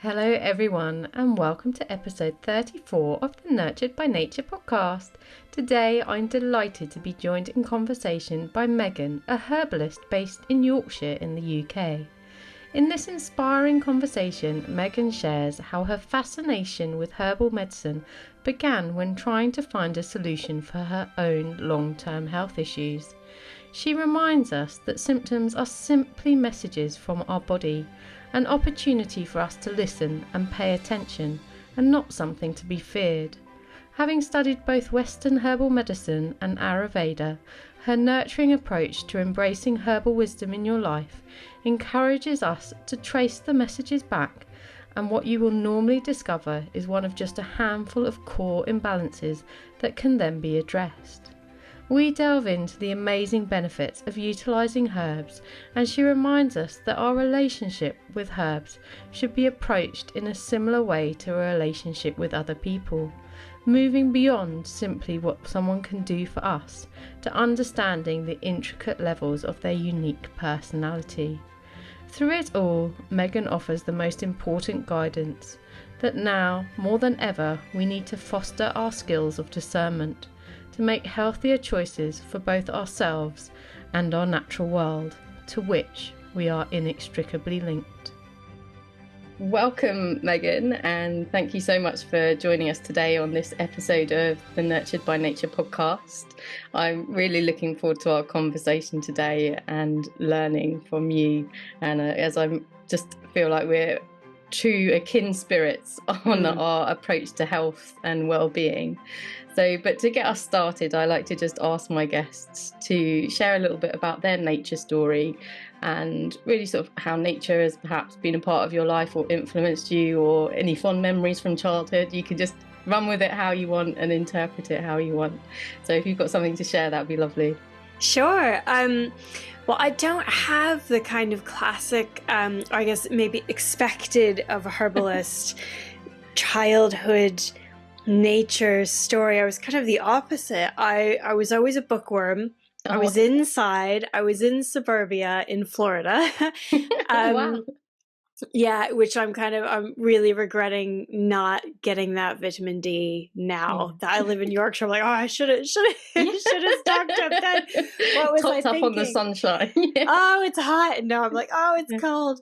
Hello, everyone, and welcome to episode 34 of the Nurtured by Nature podcast. Today, I'm delighted to be joined in conversation by Meghan, a herbalist based in Yorkshire in the UK. In this inspiring conversation, Meghan shares how her fascination with herbal medicine began when trying to find a solution for her own long-term health issues. She reminds us that symptoms are simply messages from our body, an opportunity for us to listen and pay attention, and not something to be feared. Having studied both Western herbal medicine and Ayurveda, her nurturing approach to embracing herbal wisdom in your life encourages us to trace the messages back, and what you will normally discover is one of just a handful of core imbalances that can then be addressed. We delve into the amazing benefits of utilising herbs, and she reminds us that our relationship with herbs should be approached in a similar way to a relationship with other people, moving beyond simply what someone can do for us to understanding the intricate levels of their unique personality. Through it all, Meghan offers the most important guidance, that now, more than ever, we need to foster our skills of discernment, to make healthier choices for both ourselves and our natural world, to which we are inextricably linked. Welcome, Meghan, and thank you so much for joining us today on this episode of the Nurtured by Nature podcast. I'm really looking forward to our conversation today and learning from you, and as I just feel like we're true akin spirits on our approach to health and well-being. But to get us started, I like to just ask my guests to share a little bit about their nature story and really sort of how nature has perhaps been a part of your life or influenced you, or any fond memories from childhood. You can just run with it how you want and interpret it how you want. So if you've got something to share, that'd be lovely. Sure. Well, I don't have the kind of classic, I guess maybe expected of a herbalist childhood nature story. I was kind of the opposite. I was always a bookworm. I was inside. I was in suburbia in Florida. Wow. Yeah, which I'm really regretting not getting that vitamin D now that I live in Yorkshire. I'm like, oh, I should have stocked up then. What was Topped I up thinking? on the sunshine. Oh, it's hot. No, I'm like, oh, it's cold.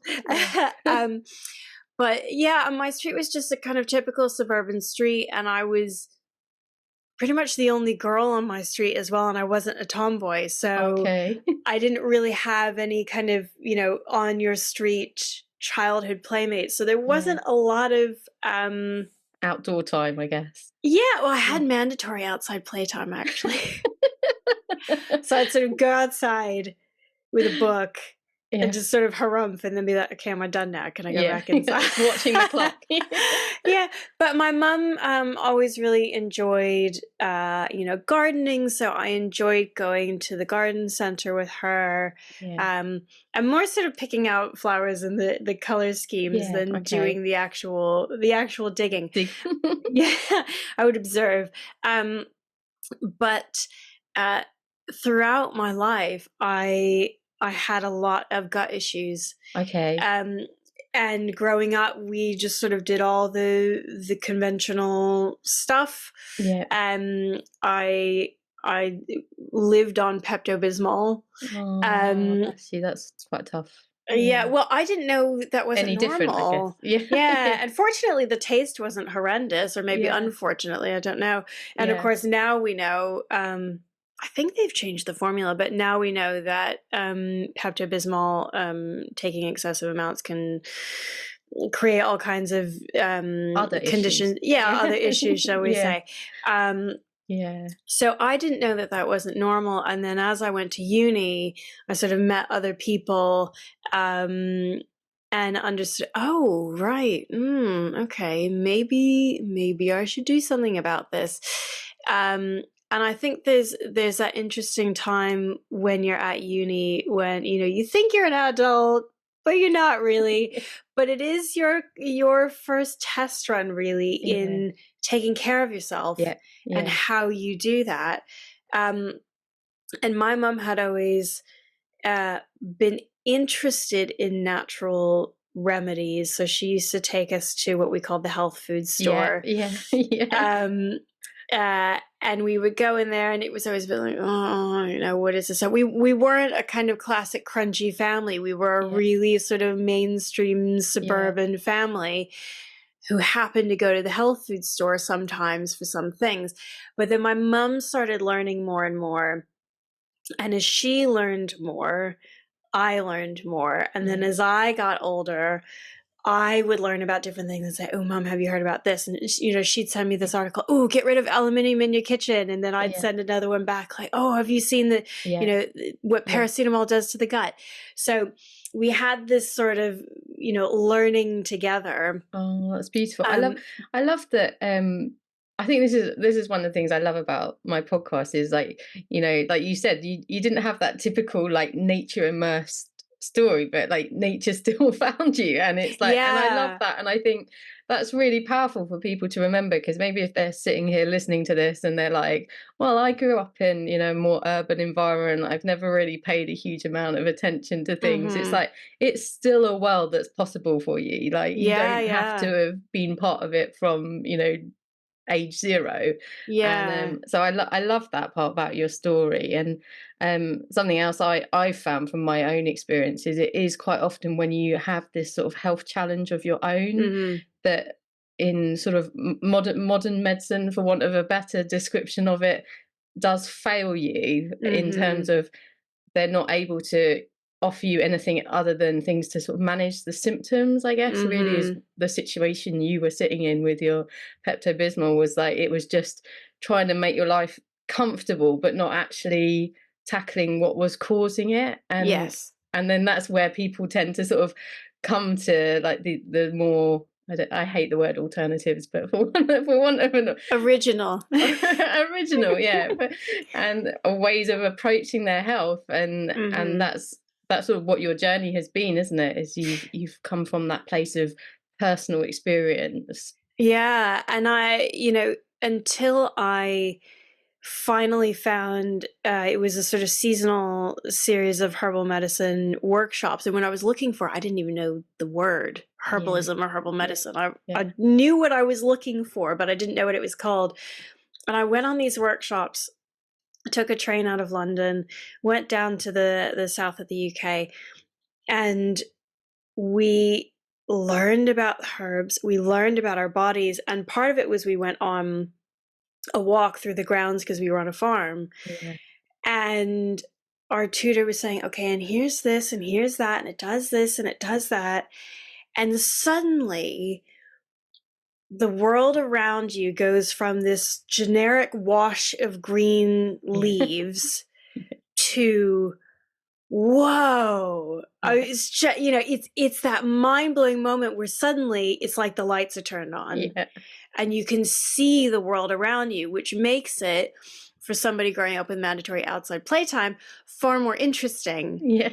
But yeah, my street was just a kind of typical suburban street, and I was pretty much the only girl on my street as well, and I wasn't a tomboy, so I didn't really have any kind of, on your street childhood playmates. So there wasn't a lot of outdoor time, I guess. Yeah, well, I had mandatory outside playtime actually. So I'd sort of go outside with a book and just sort of harumph and then be like, okay, am I done now? Can I go back inside? Watching the clock. Yeah, but my mum always really enjoyed, gardening. So I enjoyed going to the garden center with her. I'm more sort of picking out flowers and the color schemes than doing the actual digging. Yeah, I would observe. But throughout my life, I had a lot of gut issues. And growing up, we just sort of did all the conventional stuff. I lived on Pepto-Bismol. Bless you, that's quite tough. Yeah, well, I didn't know that wasn't any different, I guess. Yeah, and fortunately the taste wasn't horrendous, or maybe unfortunately, I don't know. And of course now we know, I think they've changed the formula, but now we know that Pepto-Bismol, taking excessive amounts can create all kinds of other conditions. Issues. Other issues, shall we say. So I didn't know that wasn't normal. And then as I went to uni, I sort of met other people and understood, oh, right. Okay. Maybe I should do something about this. And I think there's that interesting time when you're at uni when, you think you're an adult, but you're not really. But it is your first test run, really, in taking care of yourself and how you do that. And my mom had always been interested in natural Remedies. So she used to take us to what we called the health food store. Yeah. Yeah. Um, and we would go in there, and it was always been like, oh, what is this? So we weren't a kind of classic crunchy family. We were a really sort of mainstream suburban family who happened to go to the health food store sometimes for some things. But then my mom started learning more and more. And as she learned more, I learned more. And then as I got older, I would learn about different things and say, oh, Mom, have you heard about this? And, she'd send me this article, oh, get rid of aluminium in your kitchen. And then I'd send another one back like, oh, have you seen what paracetamol does to the gut? So we had this sort of, learning together. Oh, that's beautiful. I love that. I think this is one of the things I love about my podcast is like, like you said, you didn't have that typical like nature immersed story, but like nature still found you, and it's like, and I love that, and I think that's really powerful for people to remember, because maybe if they're sitting here listening to this and they're like, well, I grew up in a more urban environment, I've never really paid a huge amount of attention to things. It's like, it's still a world that's possible for you. Like you don't have to have been part of it from age 0. And so I love that part about your story. And something else I found from my own experiences, it is quite often when you have this sort of health challenge of your own, that in sort of modern medicine, for want of a better description of it, does fail you in terms of they're not able to offer you anything other than things to sort of manage the symptoms, I guess. Really is the situation you were sitting in with your Pepto-Bismol, was like, it was just trying to make your life comfortable but not actually tackling what was causing it. And and then that's where people tend to sort of come to like the more, I hate the word alternatives, but for want of an original, and ways of approaching their health, and that's sort of what your journey has been, isn't it? Is you've come from that place of personal experience. Yeah, and I, until I finally found it was a sort of seasonal series of herbal medicine workshops, and when I was looking for, I didn't even know the word herbalism or herbal medicine. I knew what I was looking for, but I didn't know what it was called. And I went on these workshops, took a train out of London, went down to the south of the UK, and we learned about herbs, we learned about our bodies, and part of it was we went on a walk through the grounds because we were on a farm. And our tutor was saying, okay, and here's this and here's that, and it does this and it does that. And suddenly the world around you goes from this generic wash of green leaves to whoa. It's just, it's that mind-blowing moment where suddenly it's like the lights are turned on. And you can see the world around you, which makes it, for somebody growing up with mandatory outside playtime, far more interesting.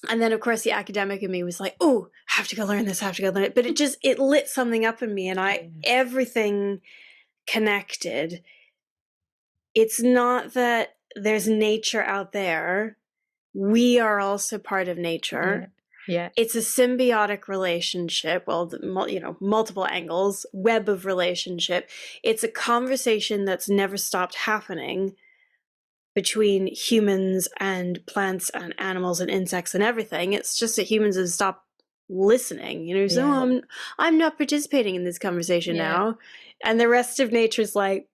And then, of course, the academic in me was like, oh, I have to go learn this, I have to go learn it. But it lit something up in me, and everything connected. It's not that there's nature out there. We are also part of nature. It's a symbiotic relationship. Well, multiple angles, web of relationship. It's a conversation that's never stopped happening between humans and plants and animals and insects and everything. It's just that humans have stopped listening. So I'm not participating in this conversation now, and the rest of nature's like,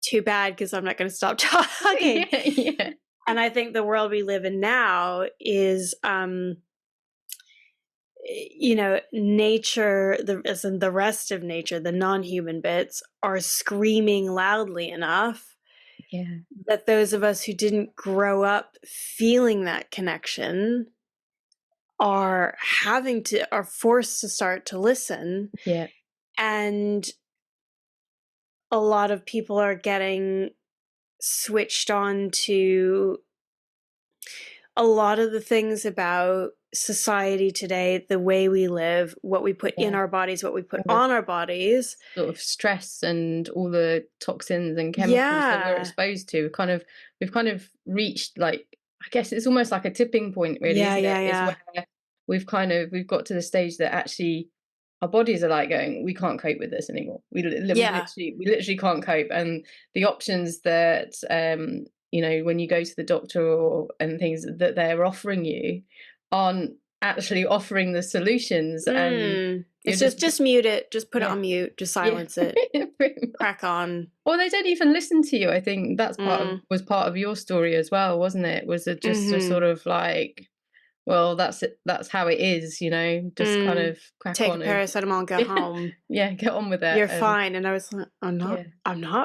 too bad, because I'm not going to stop talking. And I think the world we live in now is nature, the rest of nature, the non-human bits, are screaming loudly enough that those of us who didn't grow up feeling that connection are forced to start to listen. And a lot of people are getting switched on to a lot of the things about society today, the way we live, what we put in our bodies, what we put on our bodies, sort of stress and all the toxins and chemicals that we're exposed to. We've kind of reached, like, I guess it's almost like a tipping point, really, isn't it? It's where we've got to the stage that actually our bodies are like going, we can't cope with this anymore. Yeah. We literally can't cope. And the options that when you go to the doctor and things that they're offering you aren't actually offering the solutions. And you're It's just mute it, just put it yeah. on mute, just Yeah. silence it, crack on. Or they don't even listen to you. I think that's was part of your story as well, wasn't it? Was it just a sort of like, well, that's it, that's how it is, just kind of crack Take on a and paracetamol and go home. yeah, get on with it. You're fine. And I was like, I'm not Yeah.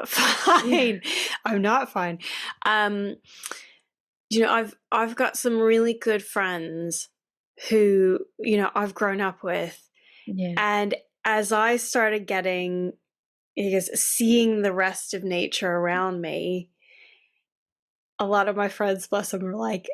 fine. I'm not fine. I've got some really good friends who, I've grown up with. Yeah. And as I started seeing the rest of nature around me, a lot of my friends, bless them, were like,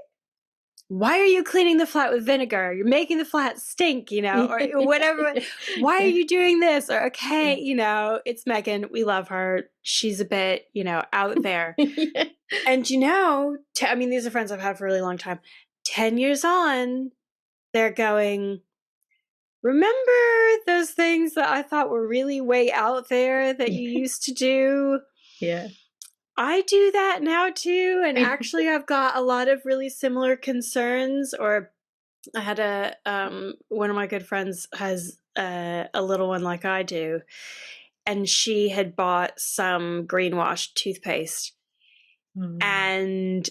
why are you cleaning the flat with vinegar? You're making the flat stink, or whatever. Why are you doing this? Or, okay, it's Meghan. We love her. She's a bit, out there. Yeah. And, these are friends I've had for a really long time. 10 years on, they're going, remember those things that I thought were really way out there that you used to do? Yeah. I do that now too. And actually I've got a lot of really similar concerns. Or I had one of my good friends has a little one like I do. And she had bought some greenwash toothpaste. And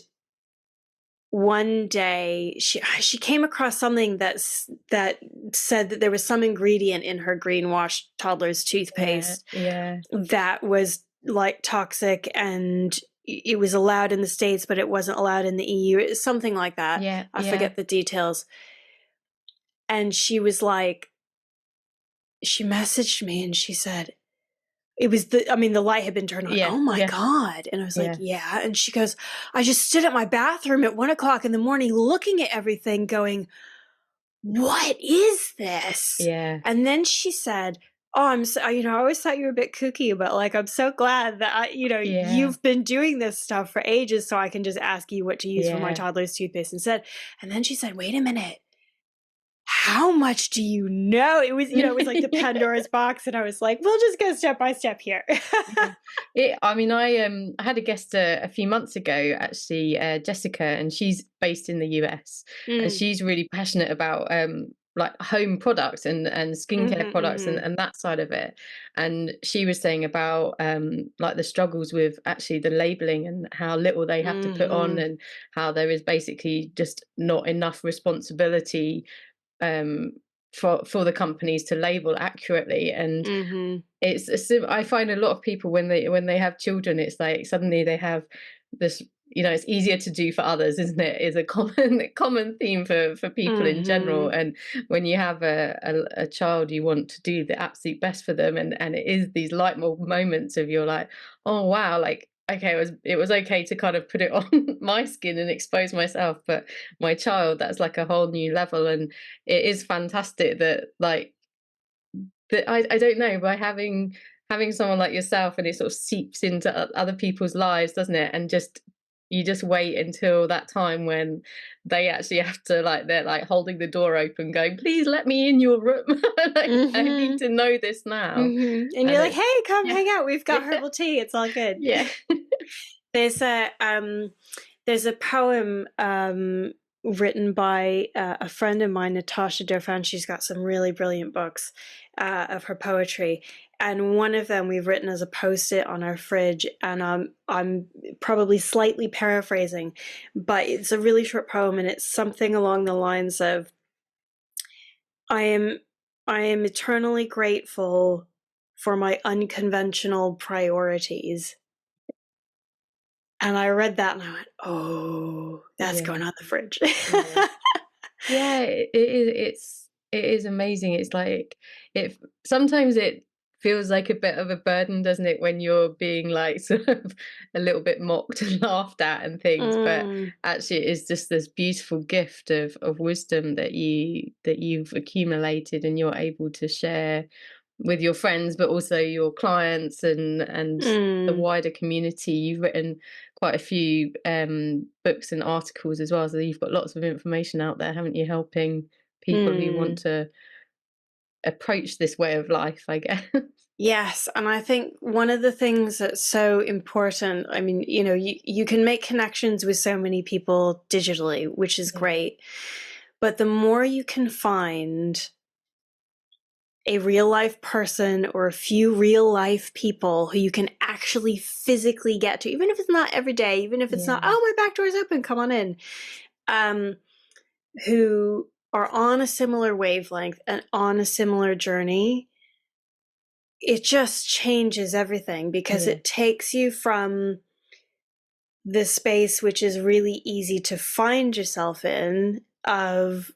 one day she came across something that said that there was some ingredient in her greenwash toddler's toothpaste that was like toxic, and it was allowed in the States, but it wasn't allowed in the EU, something like that. I forget the details. And she was like, she messaged me and she said, it was the light had been turned on. Oh my God. And I was like, yeah. And she goes, I just stood at my bathroom at 1 o'clock in the morning looking at everything going, what is this? Yeah. And then she said, oh, I always thought you were a bit kooky, but like, I'm so glad that you've been doing this stuff for ages. So I can just ask you what to use for my toddler's toothpaste instead. And then she said, wait a minute. How much do you know? It was, it was like the Pandora's box. And I was like, we'll just go step by step here. I had a guest a few months ago, actually, Jessica, and she's based in the US. And she's really passionate about like home products and skincare products and that side of it. And she was saying about like the struggles with actually the labeling and how little they have to put on, and how there is basically just not enough responsibility for the companies to label accurately. And I find a lot of people when they have children, it's like suddenly they have this, it's easier to do for others, isn't it, is a common theme for people in general. And when you have a child, you want to do the absolute best for them, and it is these light bulb moments of you're like, oh wow, like, okay, it was okay to kind of put it on my skin and expose myself, but my child, that's like a whole new level. And it is fantastic that like that I don't know, by having someone like yourself, and it sort of seeps into other people's lives, doesn't it? And you just wait until that time when they actually have to, like, they're like holding the door open going, please let me in your room. Like, I need to know this now. And you're like, hey, come hang out, we've got herbal tea, it's all good. There's a poem written by a friend of mine, Natasha Dauphin. She's got some really brilliant books of her poetry, and one of them we've written as a post-it on our fridge, and I'm probably slightly paraphrasing, but it's a really short poem, and it's something along the lines of, I am eternally grateful for my unconventional priorities. And I read that and I went, oh, that's going on the fridge. It is amazing. It's like, sometimes it feels like a bit of a burden, doesn't it, when you're being like sort of a little bit mocked and laughed at and things. But actually it is just this beautiful gift of wisdom that you've accumulated, and you're able to share with your friends, but also your clients and the wider community. You've written quite a few books and articles as well, so you've got lots of information out there, haven't you, helping people who want to approach this way of life, I guess. Yes, and I think one of the things that's so important, I mean, you know, you can make connections with so many people digitally, which is great, but the more you can find a real life person or a few real life people who you can actually physically get to, even if it's not every day, even if it's not, oh, my back door is open, come on in, who are on a similar wavelength and on a similar journey, it just changes everything, because it takes you from the space which is really easy to find yourself in, of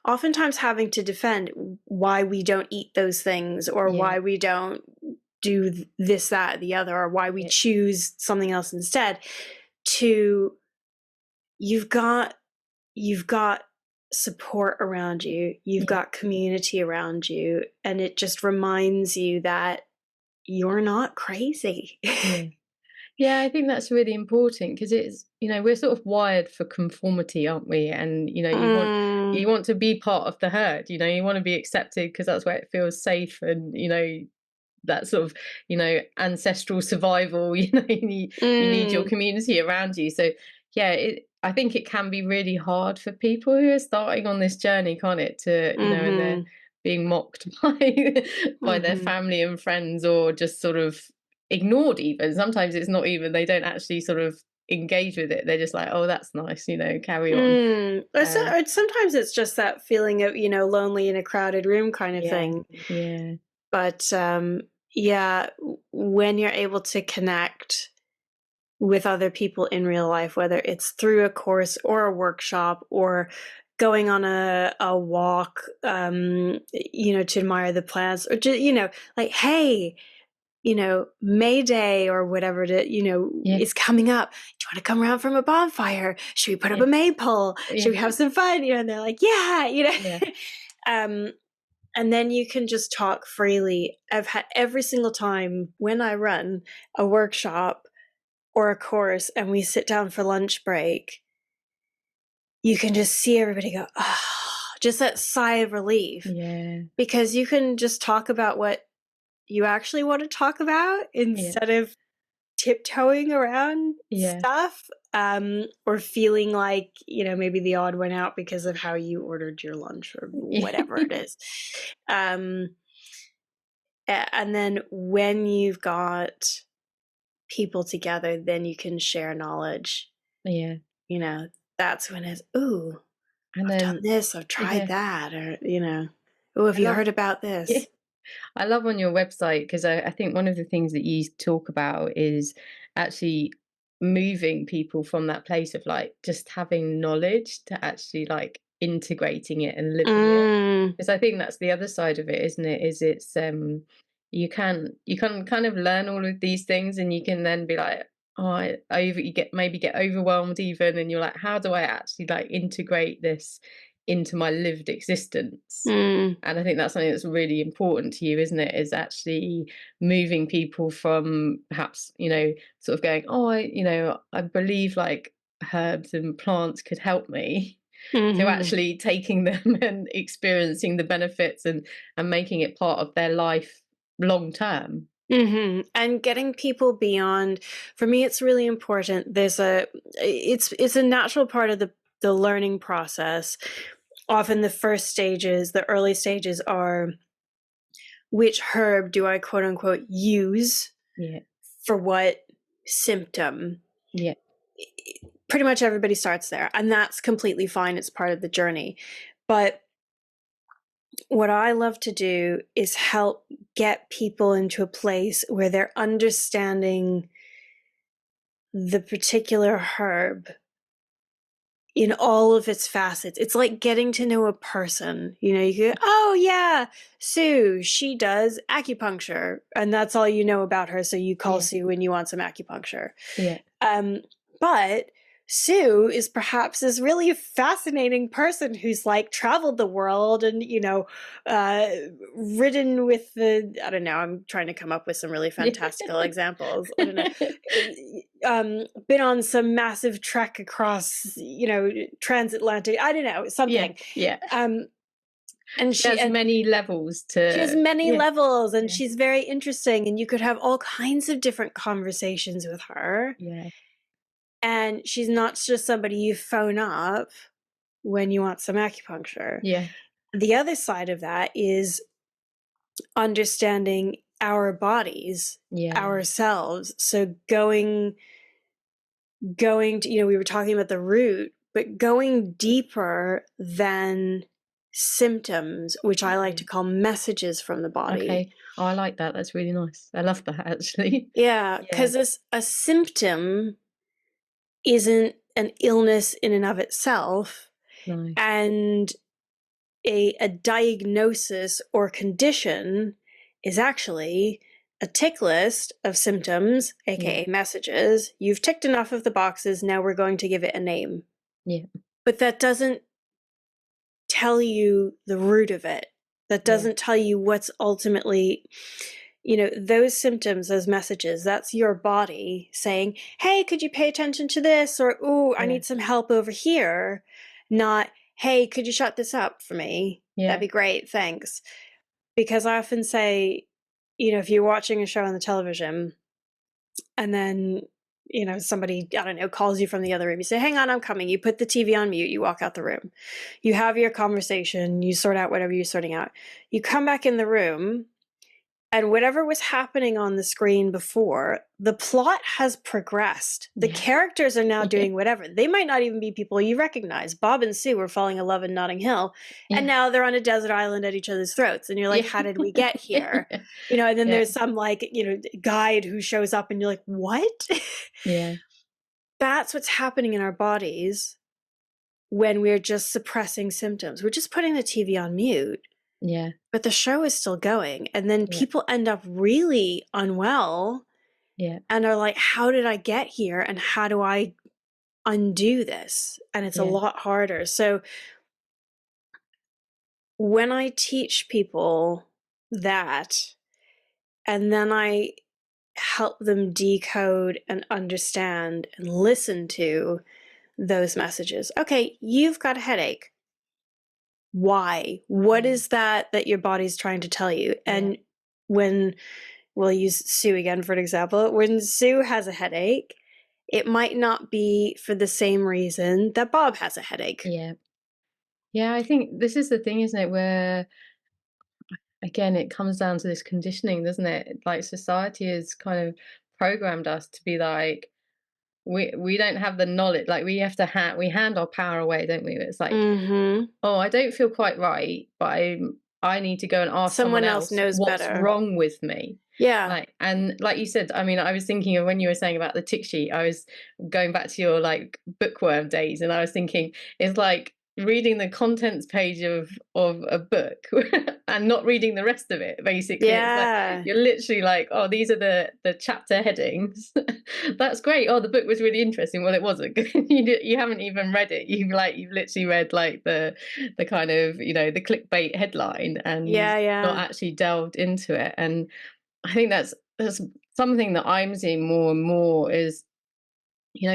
oftentimes having to defend why we don't eat those things, or why we don't do this, that, the other, or why we choose something else instead, to you've got support around you, you've got community around you, and it just reminds you that you're not crazy. Yeah, I think that's really important, because it's, you know, we're sort of wired for conformity, aren't we? And, you know, you want to be part of the herd, you know, you want to be accepted because that's where it feels safe, and, you know, that sort of, you know, ancestral survival, you know, you need your community around you. So yeah, I think it can be really hard for people who are starting on this journey, can't it, to, you know, and they're being mocked by their family and friends, or just sort of ignored. Even sometimes it's not even, they don't actually sort of engage with it, they're just like, oh, that's nice, you know, carry on. Or sometimes it's just that feeling of, you know, lonely in a crowded room kind of thing. But yeah, when you're able to connect with other people in real life, whether it's through a course or a workshop, or going on a walk, you know, to admire the plants, or just, you know, like, hey, you know, May Day or whatever, you know, is coming up. Do you want to come around from a bonfire? Should we put up a maypole? Should we have some fun? You know, and they're like, yeah, you know. And then you can just talk freely. I've had every single time when I run a workshop or a course and we sit down for lunch break, you can just see everybody go, oh, just that sigh of relief. Because you can just talk about what you actually want to talk about, instead of tiptoeing around stuff, or feling like, you know, maybe the odd one out because of how you ordered your lunch or whatever it is. And then when you've got people together, then you can share knowledge. You know, that's when it's, ooh, and I've done this, I've tried that, or, you know, oh, have you heard about this? I love on your website, because I think one of the things that you talk about is actually moving people from that place of like just having knowledge to actually like integrating it and living it. Because I think that's the other side of it, isn't it? Is it's you can kind of learn all of these things, and you can then be like, oh, you get overwhelmed even, and you're like, how do I actually like integrate this into my lived existence? And I think that's something that's really important to you, isn't it? Is actually moving people from perhaps, you know, sort of going, oh, I believe like herbs and plants could help me, to actually taking them and experiencing the benefits, and making it part of their life long term. And getting people beyond, for me, it's really important. It's a natural part of the learning process. Often the first stages, the early stages, are, which herb do I quote unquote use for what symptom? Pretty much everybody starts there, and that's completely fine. It's part of the journey. But what I love to do is help get people into a place where they're understanding the particular herb in all of its facets. It's like getting to know a person. You know, you go, oh yeah, Sue, she does acupuncture, and that's all you know about her, so you call Sue when you want some acupuncture. But Sue is perhaps this really fascinating person who's like traveled the world and, ridden with I don't know, I'm trying to come up with some really fantastical examples. I don't know, been on some massive trek across, transatlantic, I don't know, something. Yeah. And She has many levels she has to, many levels, and yeah, she's very interesting, and you could have all kinds of different conversations with her. yeah, And she's not just somebody you phone up when you want some acupuncture. yeah, The other side of that is understanding our bodies, yeah. ourselves. So going to, we were talking about the root, but going deeper than symptoms, which I like to call messages from the body. Okay. Oh, I like that. That's really nice. I love that, actually. Yeah, Yeah. because a symptom isn't an illness in and of itself. No. And a diagnosis or condition is actually a tick list of symptoms, Yeah. aka messages. You've ticked enough of the boxes, now we're going to give it a name. Yeah. But that doesn't tell you the root of it. That doesn't tell you what's ultimately, those symptoms, those messages, that's your body saying, hey, could you pay attention to this? Or, ooh, I need some help over here. Not, hey, could you shut this up for me? Yeah. That'd be great, thanks. Because I often say, if you're watching a show on the television and then, somebody, I don't know, calls you from the other room, you say, hang on, I'm coming. You put the TV on mute, you walk out the room. You have your conversation, you sort out whatever you're sorting out. You come back in the room, and whatever was happening on the screen before, the plot has progressed. The characters are now doing whatever. They might not even be people you recognize. Bob and Sue were falling in love in Notting Hill, and now they're on a desert island at each other's throats. And you're like, how did we get here? And then there's some guide who shows up and you're like, what? Yeah. That's what's happening in our bodies when we're just suppressing symptoms. We're just putting the TV on mute. Yeah. But the show is still going. And then people end up really unwell. Yeah. And are like, how did I get here? And how do I undo this? And it's a lot harder. So when I teach people that, and then I help them decode and understand and listen to those messages. Okay, you've got a headache. Why? What is that your body's trying to tell you? And when we'll use Sue again for an example, when Sue has a headache, it might not be for the same reason that Bob has a headache. Yeah. Yeah, I think this is the thing, isn't it? Where, again, it comes down to this conditioning, doesn't it? Like, society has kind of programmed us to be like, we don't have the knowledge. Like, we have to we hand our power away, don't we? It's like, oh, I don't feel quite right, but I need to go and ask someone else knows what's better. wrong with me. Yeah. And like you said, I mean, I was thinking of when you were saying about the tick sheet, I was going back to your bookworm days, and I was thinking it's like reading the contents page of a book and not reading the rest of it, basically. Yeah. It's like, you're literally like, oh, these are the chapter headings. That's great. Oh, the book was really interesting. Well, it wasn't. You haven't even read it. You've literally read the kind of, the clickbait headline and not actually delved into it. And I think that's something that I'm seeing more and more is,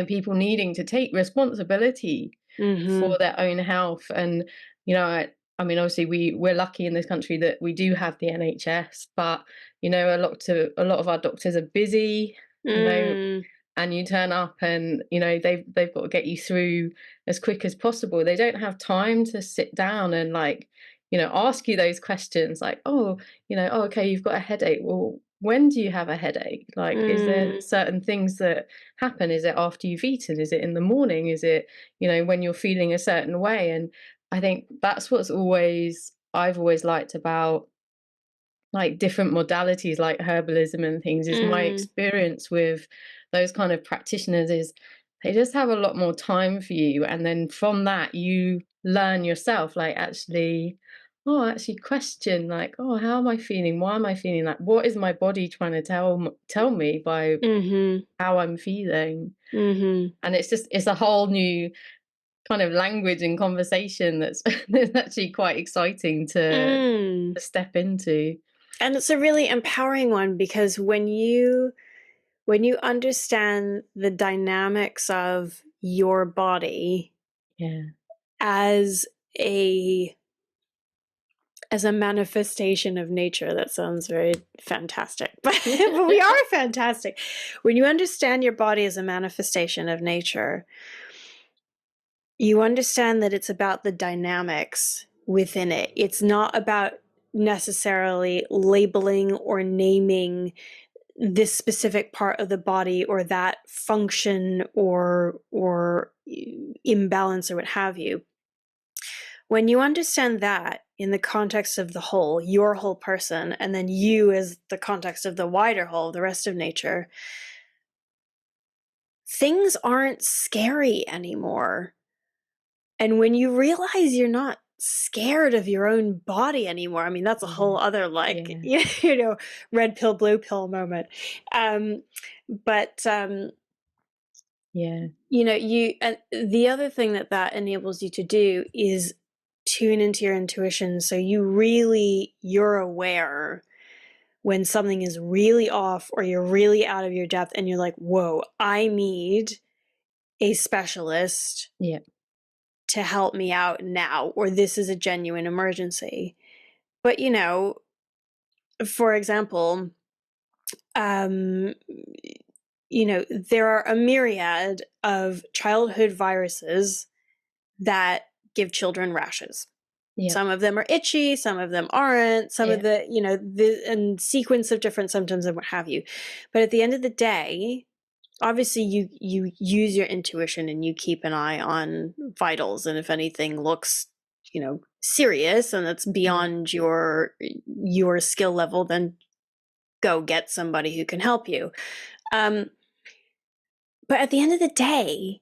people needing to take responsibility for their own health. And, I mean, obviously we're lucky in this country that we do have the NHS, but, a lot of our doctors are busy, and you turn up and, they've got to get you through as quick as possible. They don't have time to sit down and ask you those questions like, oh, oh, okay, you've got a headache. Well, when do you have a headache? Like, is there certain things that happen? Is it after you've eaten? Is it in the morning? Is it, when you're feeling a certain way? And I think that's what's I've always liked about different modalities like herbalism and things is my experience with those kind of practitioners is they just have a lot more time for you. And then from that, you learn yourself, actually, actually question, like, oh, how am I feeling? Why am I feeling like? What is my body trying to tell me by Mm-hmm. how I'm feeling? Mm-hmm. And it's a whole new kind of language and conversation that's that's actually quite exciting to Mm. step into. And it's a really empowering one, because when you understand the dynamics of your body Yeah. as a manifestation of nature, that sounds very fantastic, but we are fantastic. When you understand your body as a manifestation of nature, you understand that it's about the dynamics within it. It's not about necessarily labeling or naming this specific part of the body or that function or imbalance or what have you. When you understand that in the context of the whole, your whole person, and then you as the context of the wider whole, the rest of nature, things aren't scary anymore. And when you realize you're not scared of your own body anymore, I mean, that's a whole other, like, Yeah. you know, red pill, blue pill moment. But Yeah. you know, the other thing that enables you to do is tune into your intuition. So you're aware when something is really off or you're really out of your depth and you're like, whoa, I need a specialist Yeah. to help me out now, or this is a genuine emergency. But, you know, for example, um, you know, there are a myriad of childhood viruses that give children rashes. Yeah. Some of them are itchy, some of them aren't, some of the, you know, and sequence of different symptoms and what have you. But at the end of the day, obviously you use your intuition and you keep an eye on vitals, and if anything looks, you know, serious and it's beyond your skill level, then go get somebody who can help you. But at the end of the day,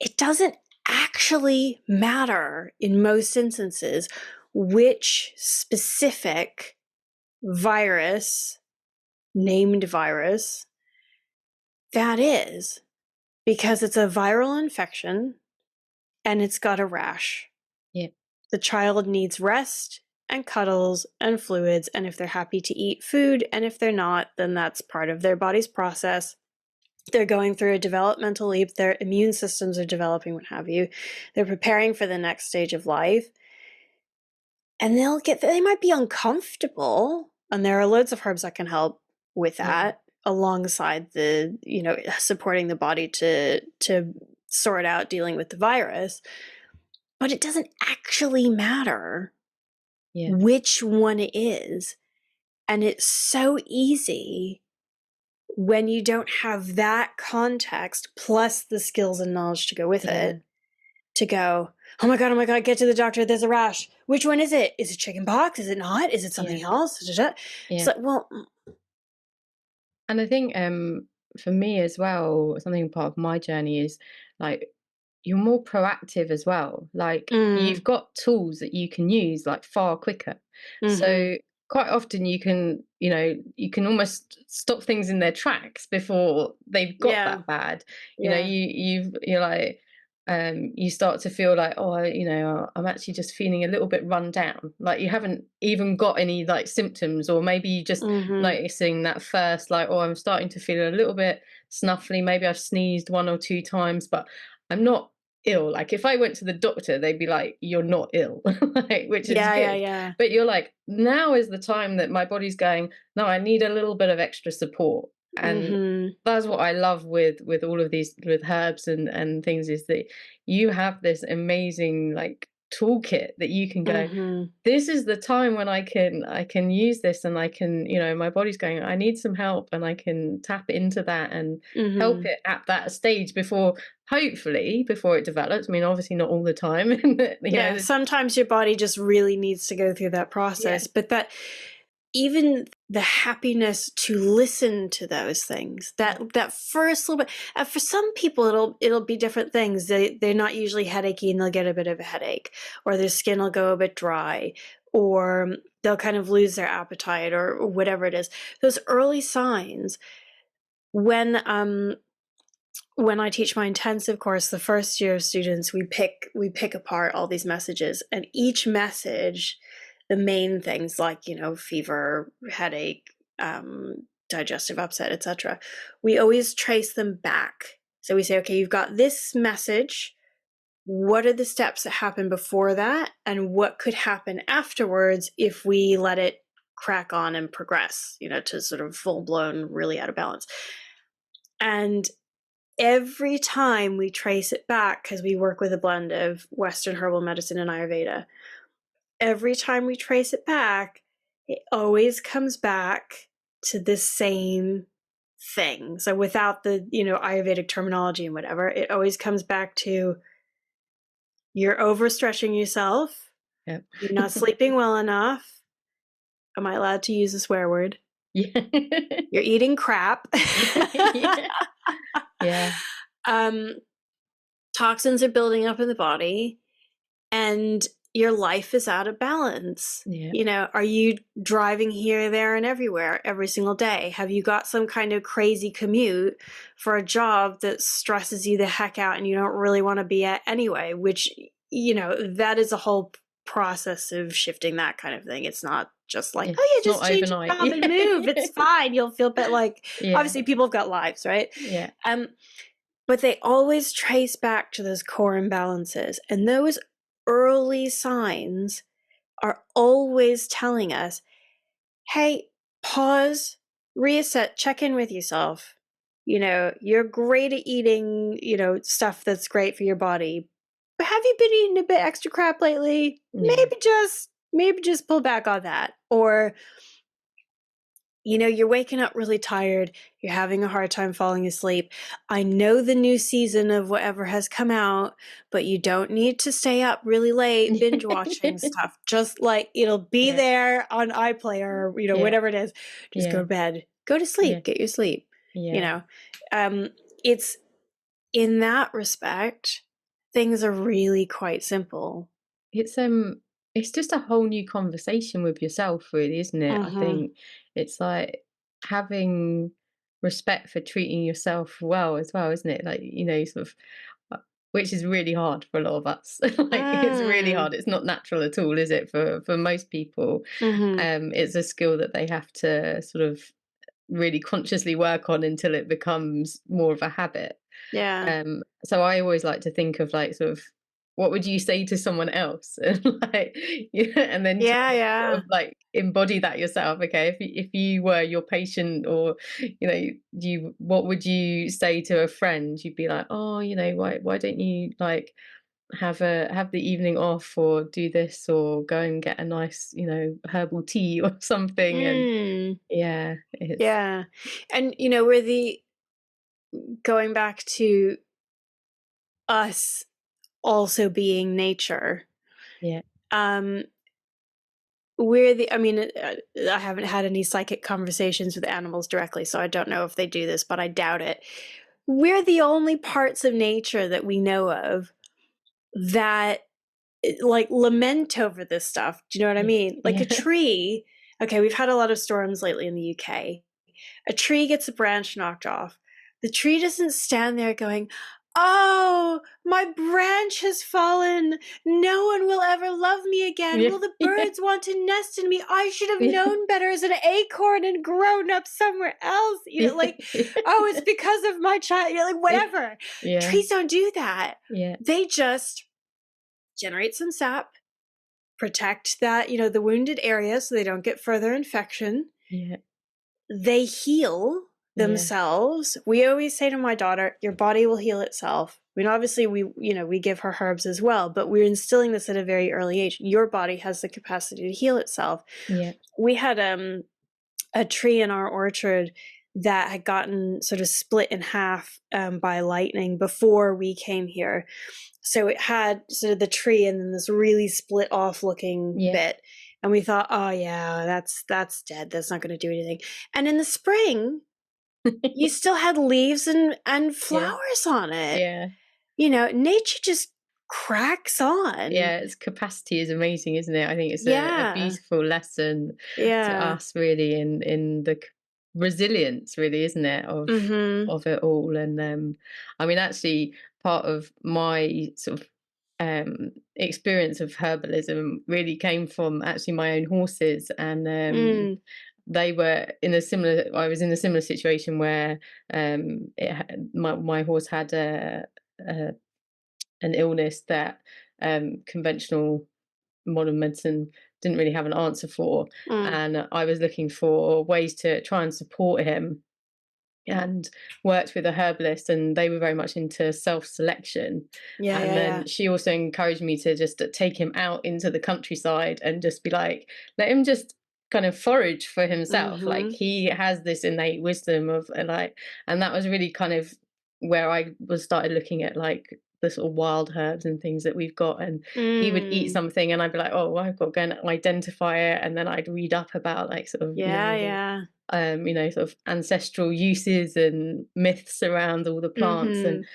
it doesn't actually matter in most instances which specific virus, named virus, that is, because it's a viral infection and it's got a rash. Yeah. The child needs rest and cuddles and fluids, and if they're happy to eat food, and if they're not, then that's part of their body's process. They're going through a developmental leap, their immune systems are developing, what have you. They're preparing for the next stage of life. And they might be uncomfortable, and there are loads of herbs that can help with that, alongside the, you know, supporting the body to sort out dealing with the virus. But it doesn't actually matter which one it is. And it's so easy when you don't have that context plus the skills and knowledge to go with it, to go, oh my God, get to the doctor, there's a rash. Which one is it? Is it chicken pox? Is it not? Is it something else? It's like, well. And I think for me as well, something part of my journey is like you're more proactive as well. Like you've got tools that you can use like far quicker. So quite often you can, you know, you can almost stop things in their tracks before they've got that bad. You know, you're like you start to feel like, oh, you know, I'm actually just feeling a little bit run down. Like you haven't even got any like symptoms, or maybe you just noticing that first, like, oh, I'm starting to feel a little bit snuffly. Maybe I've sneezed 1 or 2 times, but I'm not ill. Like if I went to the doctor, they'd be like, you're not ill, like, which is good. But you're like, now is the time that my body's going, no, I need a little bit of extra support. And that's what I love with all of these, with herbs and things, is that you have this amazing like toolkit that you can go, this is the time when I can use this, and I can, you know, my body's going, I need some help, and I can tap into that and help it at that stage hopefully before it develops. I mean, obviously not all the time. You know, sometimes your body just really needs to go through that process, but that even the happiness to listen to those things, that first little bit, for some people it'll be different things. They're not usually headachy and they'll get a bit of a headache, or their skin will go a bit dry, or they'll kind of lose their appetite or whatever it is. Those early signs, when I teach my intensive course, the first year of students, we pick apart all these messages, and each message, the main things like, fever, headache, digestive upset, etc., we always trace them back. So we say, okay, you've got this message. What are the steps that happen before that? And what could happen afterwards if we let it crack on and progress, to sort of full blown, really out of balance. And every time we trace it back, because we work with a blend of Western herbal medicine and Ayurveda, every time we trace it back, it always comes back to the same thing. So without the, Ayurvedic terminology and whatever, it always comes back to, you're overstretching yourself. Yep. You're not sleeping well enough. Am I allowed to use a swear word? Yeah. You're eating crap. Yeah. Toxins are building up in the body, and your life is out of balance. Yeah. Are you driving here, there, and everywhere every single day? Have you got some kind of crazy commute for a job that stresses you the heck out and you don't really want to be at anyway? Which, that is a whole process of shifting that kind of thing. It's not just like, It's oh, you just not change overnight. your job and move. It's fine. You'll feel better. Yeah. Obviously people have got lives, right? Yeah. But they always trace back to those core imbalances. And those early signs are always telling us, hey, pause, reset, check in with yourself. You're great at eating, stuff that's great for your body. But have you been eating a bit extra crap lately? Yeah. Maybe just pull back on that. Or, you're waking up really tired. You're having a hard time falling asleep. I know the new season of whatever has come out, but you don't need to stay up really late binge watching stuff. Just it'll be there on iPlayer, whatever it is. Just go to bed, go to sleep, get your sleep. Yeah. It's in that respect, things are really quite simple. It's just a whole new conversation with yourself, really, isn't it? I Mm-hmm. think it's like having respect for treating yourself well as well, isn't it? Sort of, which is really hard for a lot of us. It's really hard. It's not natural at all, is it? For most people, it's a skill that they have to sort of really consciously work on until it becomes more of a habit. Yeah. So I always like to think of sort of, what would you say to someone else? And and then Yeah. sort of embody that yourself. Okay, if you were your patient, or what would you say to a friend? You'd be like, oh, why don't you have the evening off, or do this, or go and get a nice herbal tea or something. And yeah, and going back to us also being nature. Yeah. I haven't had any psychic conversations with animals directly, so I don't know if they do this, but I doubt it. We're the only parts of nature that we know of that lament over this stuff. Do you know what I mean? Like a tree. Okay, we've had a lot of storms lately in the UK. A tree gets a branch knocked off. The tree doesn't stand there going, oh, my branch has fallen. No one will ever love me again. Will the birds want to nest in me? I should have known better as an acorn and grown up somewhere else. Oh, it's because of my child. Whatever. Yeah. Trees don't do that. Yeah. They just generate some sap, protect that, the wounded area so they don't get further infection. Yeah. They heal themselves. We always say to my daughter, your body will heal itself. I mean, obviously we give her herbs as well, but we're instilling this at a very early age. Your body has the capacity to heal itself. Yeah. We had a tree in our orchard that had gotten sort of split in half by lightning before we came here. So it had sort of the tree and then this really split off looking bit. And we thought, oh yeah, that's dead. That's not going to do anything. And in the spring, you still had leaves and flowers on it. Yeah. Nature just cracks on. Yeah, its capacity is amazing, isn't it? I think it's a Yeah. beautiful lesson to Yeah. us, really, in the resilience, really, isn't it, Mhm. of it all. And I mean, actually, part of my sort of experience of herbalism really came from actually my own horses, and Mm. they were in a similar. I was in a similar situation where my horse had a an illness that conventional modern medicine didn't really have an answer for. Mm. And I was looking for ways to try and support him, and worked with a herbalist, and they were very much into self-selection. Yeah, And yeah, yeah. then she also encouraged me to just take him out into the countryside and just be like, let him just kind of forage for himself. Like, Mhm. he has this innate wisdom of like, and that was really kind of where I was started looking at like the sort of wild herbs and things that we've got. And he would eat Mm. something and I'd be like, oh, well, I've got to go and identify it. And then I'd read up about like sort of, Yeah, yeah. sort of ancestral uses and myths around all the plants. and Mhm.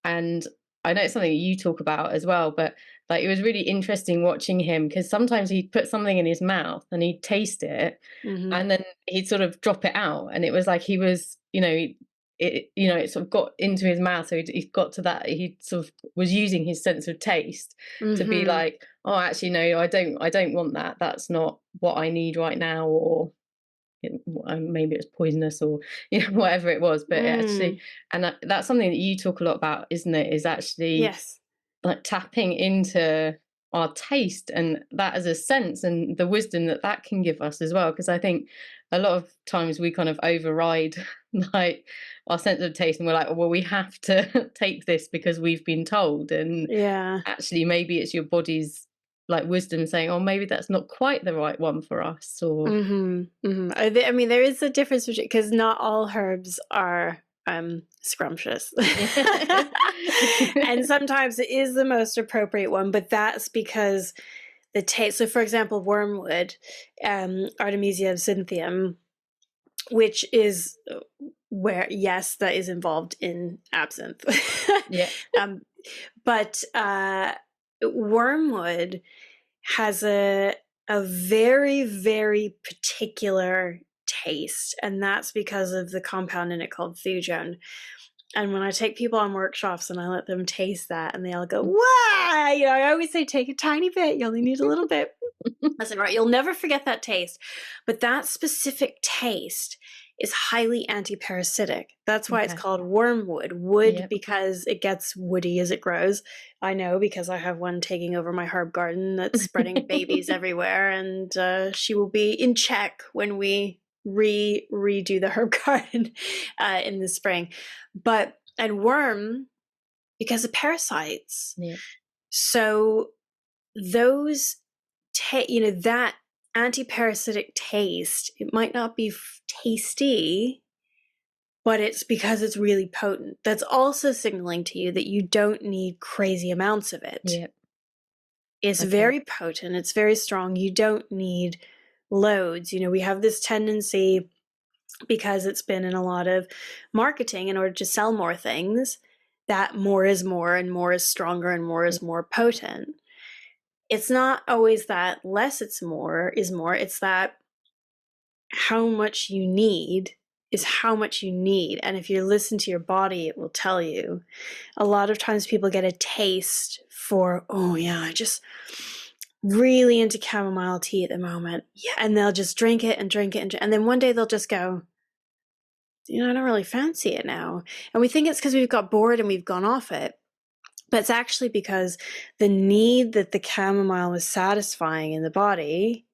and I know it's something you talk about as well, but like, it was really interesting watching him, because sometimes he'd put something in his mouth and he'd taste it, Mhm. and then he'd sort of drop it out, and it was like he was, it sort of got into his mouth, so he got to that, he sort of was using his sense of taste to be Mhm. like, oh, actually no, I don't want that, that's not what I need right now, or maybe it was poisonous, or whatever it was. But it actually, Mm. and that's something that you talk a lot about, isn't it, is actually Yes. like tapping into our taste, and that as a sense, and the wisdom that that can give us as well. Because I think a lot of times we kind of override like our sense of taste, and we're like, oh, well, we have to take this because we've been told. And Yeah. actually, maybe it's your body's like wisdom saying, oh, maybe that's not quite the right one for us, or Mhm. Mhm. I mean, there is a difference between, because not all herbs are scrumptious. And sometimes it is the most appropriate one, but that's because the taste. So, for example, wormwood, Artemisia absinthium, which is where, yes, that is involved in absinthe. yeah. um, but wormwood has a very, very particular taste, and that's because of the compound in it called thujone. And when I take people on workshops and I let them taste that, and they all go, "Wow!" I always say, take a tiny bit. You only need a little bit. I said, right, you'll never forget that taste. But that specific taste is highly antiparasitic. That's why it's Okay. called wormwood. Wood, Yep. because it gets woody as it grows. I know, because I have one taking over my herb garden that's spreading babies everywhere, and she will be in check when we redo the herb garden in the spring. And worm, because of parasites. Yep. So those that anti-parasitic taste, it might not be tasty, but it's because it's really potent. That's also signaling to you that you don't need crazy amounts of it. Yep. It's Okay. very potent, it's very strong. You don't need loads. We have this tendency, because it's been in a lot of marketing in order to sell more things, that more is more, and more is stronger, and more is more potent. It's not always that less is more. It's that how much you need is how much you need. And if you listen to your body, it will tell you. A lot of times people get a taste for, oh yeah, I just really into chamomile tea at the moment. Yeah. And they'll just drink it and drink it. And then one day they'll just go, I don't really fancy it now. And we think it's because we've got bored and we've gone off it. But it's actually because the need that the chamomile was satisfying in the body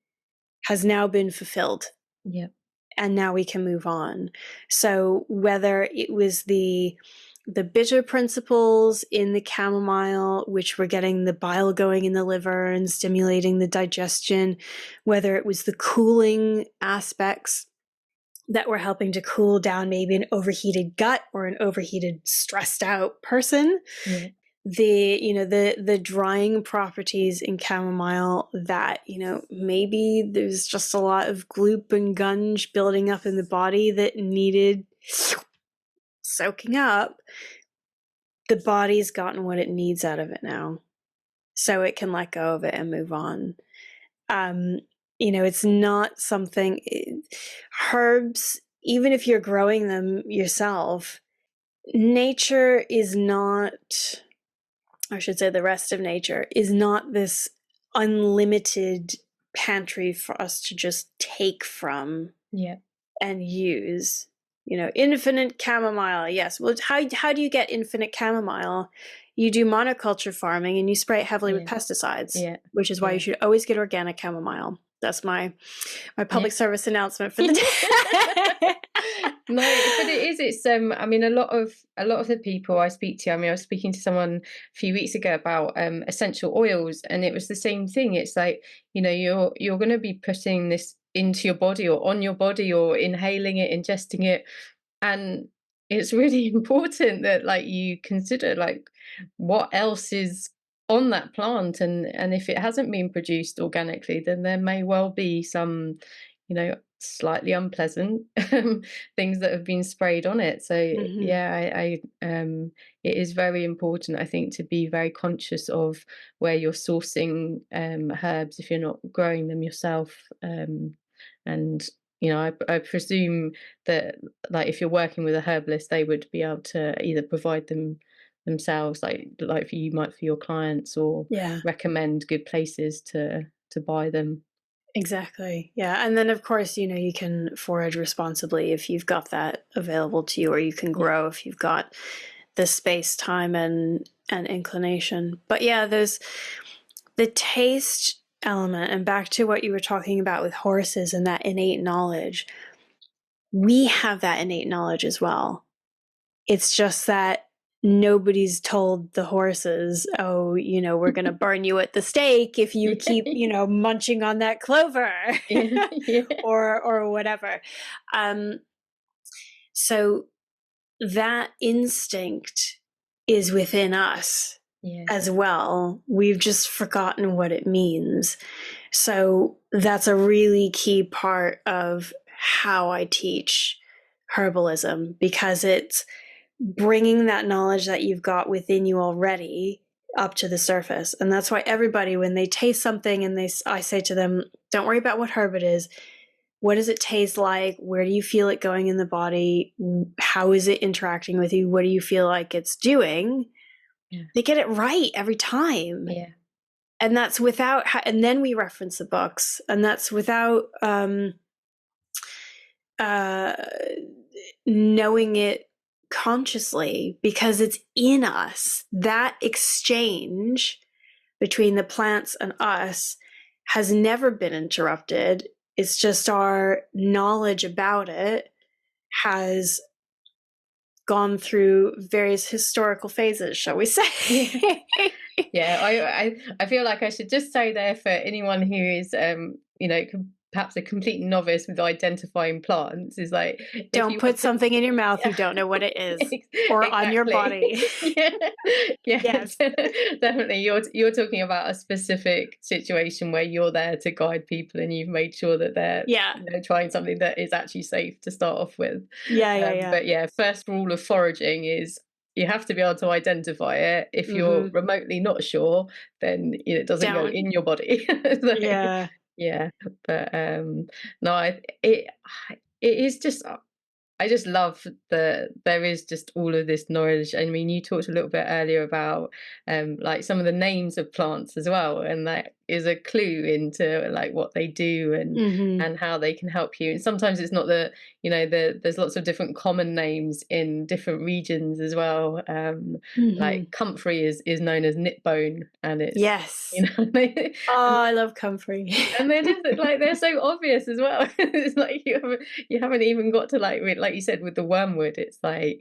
has now been fulfilled. Yep. And now we can move on. So whether it was the bitter principles in the chamomile, which were getting the bile going in the liver and stimulating the digestion, whether it was the cooling aspects that were helping to cool down maybe an overheated gut or an overheated, stressed out person, Yep. the drying properties in chamomile, that maybe there's just a lot of gloop and gunge building up in the body that needed soaking up. The body's gotten what it needs out of it now. so it can let go of it and move on. It's not something, herbs, even if you're growing them yourself, nature is not, I should say the rest of nature is not this unlimited pantry for us to just take from and use. Infinite chamomile, yes. Well, how do you get infinite chamomile? You do monoculture farming and you spray it heavily with pesticides, which is why you should always get organic chamomile. That's my public service announcement for the day. No, but it's I mean, a lot of the people I speak to, I mean, I was speaking to someone a few weeks ago about essential oils, and it was the same thing. It's like, you're going to be putting this into your body or on your body or inhaling it, ingesting it, and it's really important that like you consider like what else is on that plant, and if it hasn't been produced organically, then there may well be some slightly unpleasant things that have been sprayed on it. So I it is very important, I think, to be very conscious of where you're sourcing herbs if you're not growing them yourself. And I presume that like if you're working with a herbalist, they would be able to either provide them themselves, like for you might for your clients, or recommend good places to buy them. Exactly. Yeah. And then, of course, you can forage responsibly if you've got that available to you, or you can grow if you've got the space, time, and inclination. But yeah, there's the taste element. And back to what you were talking about with horses and that innate knowledge. We have that innate knowledge as well. It's just that nobody's told the horses, oh, we're going to burn you at the stake if you keep, munching on that clover or whatever. So that instinct is within us as well. We've just forgotten what it means. So that's a really key part of how I teach herbalism, because it's bringing that knowledge that you've got within you already up to the surface. And that's why everybody, when they taste something and I say to them, don't worry about what herb it is. What does it taste like? Where do you feel it going in the body? How is it interacting with you? What do you feel like it's doing? They get it right every time. And that's without, and then we reference the books, and that's without knowing it consciously, because it's in us. That exchange between the plants and us has never been interrupted. It's just our knowledge about it has gone through various historical phases, shall we say. I feel like I should just say there, for anyone who is perhaps a complete novice with identifying plants, is like, don't put something in your mouth you don't know what it is, or on your body. Yes. Definitely. You're talking about a specific situation where you're there to guide people, and you've made sure that they're trying something that is actually safe to start off with. But first rule of foraging is you have to be able to identify it. If you're remotely not sure, then it doesn't go in your body. But no, it is just, I just love that there is just all of this knowledge. I mean, you talked a little bit earlier about like some of the names of plants as well, and that is a clue into like what they do and how they can help you. And sometimes it's not there's lots of different common names in different regions as well. Like comfrey is known as knit bone, and it's I love comfrey. And they're just like, they're so obvious as well. It's like you haven't even got to like you said with the wormwood. It's like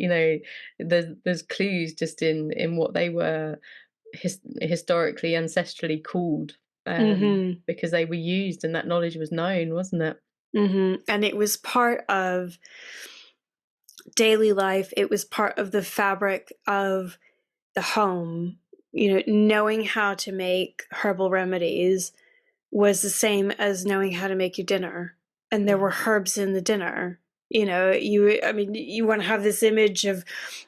there's clues just in what they were historically, ancestrally called, because they were used and that knowledge was known, wasn't it? And it was part of daily life. It was part of the fabric of the home. Knowing how to make herbal remedies was the same as knowing how to make your dinner. And there were herbs in the dinner. you want to have this image of,